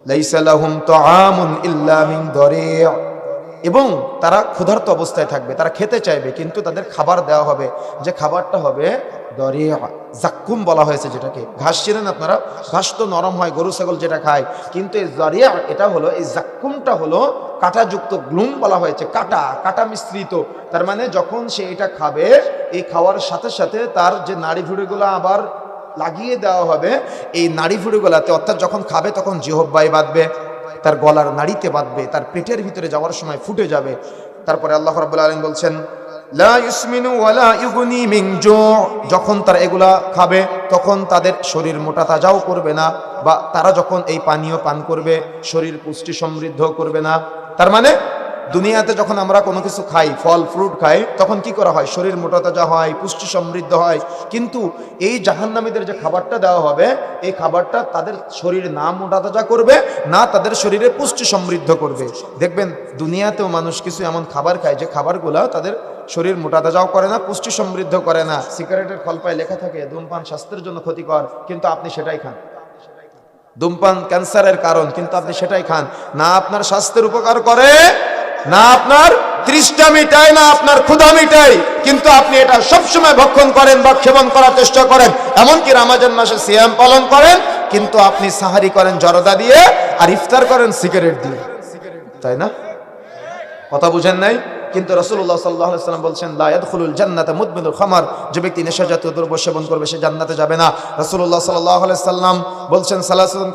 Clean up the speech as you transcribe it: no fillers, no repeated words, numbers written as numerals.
লাইসা লাহুম তাআমুন ইল্লা মিন দারি', এবং তারা ক্ষুধার্ত অবস্থায় থাকবে, তারা খেতে চাইবে কিন্তু তাদের খাবার দেওয়া হবে, যে খাবারটা হবে দারি', জাক্কুম বলা হয়েছে যেটাকে। ঘাস চেনেন আপনারা? ঘাস তো নরম হয়, গরু ছাগল যেটা খায়, কিন্তু এই দারি' এটা হলো, এই জাক্কুমটা হলো কাঁটাযুক্ত, গ্লুম বলা হয়েছে, কাঁটা কাঁটা মিশ্রিত। তার মানে যখন সে এটা খাবে, এই খাওয়ার সাথে সাথে তার যে নাড়ি ভুঁড়িগুলো আবার লাগিয়ে দেওয়া হবে এই নাড়ি ভুঁড়িগুলাতে, অর্থাৎ যখন খাবে তখন জিহ্বায় বাঁধবে, তার গলার নাড়িতে বাঁধবে, তার পেটের ভিতরে যাওয়ার সময় ফুটে যাবে। তারপরে আল্লাহ রাব্বুল আলামিন বলছেন লা ইউসমিনু ওয়ালা ইউগনি মিন জু', যখন তারা এগুলা খাবে তখন তাদের শরীর মোটা তাজাও করবে না, বা তারা যখন এই পানীয় পান করবে শরীর পুষ্টি সমৃদ্ধ করবে না। তার মানে দুনিয়াতে যখন আমরা কোনো কিছু খাই, ফল ফ্রুট খাই, তখন কি করা হয়? শরীর মোটা তাজা হয়, পুষ্টি সমৃদ্ধ হয়। কিন্তু এই জাহান্নামীদের যে খাবারটা দেওয়া হবে, এই খাবারটা তাদের শরীর না মোটা তাজা করবে, না তাদের শরীরে পুষ্টি সমৃদ্ধ করবে। দেখবেন দুনিয়াতেও মানুষ কিছু এমন খাবার খায় যে খাবারগুলো তাদের শরীর মোটা তাজাও করে না, পুষ্টি সমৃদ্ধ করে না। সিগারেটের খলপায় লেখা থাকে ধূমপান স্বাস্থ্যের জন্য ক্ষতিকর, কিন্তু আপনি সেটাই খান। ধূমপান ক্যান্সারের কারণ, কিন্তু আপনি সেটাই খান। না আপনার স্বাস্থ্যের উপকার করে, না আপনার তৃষ্ণা মিটায়, না আপনার ক্ষুধা মিটায়, কিন্তু আপনি এটা সবসময় ভক্ষণ করেন বা সেবন করার চেষ্টা করেন। এমনকি রমজান মাসে সিয়াম পালন করেন, কিন্তু আপনি সাহারি করেন জর্দা দিয়ে আর ইফতার করেন সিগারেট দিয়ে, তাই না? কথা বুঝেন নাই? কিন্তু রাসূলুল্লাহ সাল্লাল্লাহু আলাইহি ওয়াসাল্লাম বলছেন লা ইয়াদখুলুল জান্নাতা মুদমিনুল খামার, যে ব্যক্তি নেশাজাতীয় দ্রব্য সেবন করবে সে জান্নাতে যাবে না। রাসূলুল্লাহ সাল্লাল্লাহু আলাইহি ওয়াসাল্লাম বলছেন সালাসাতুন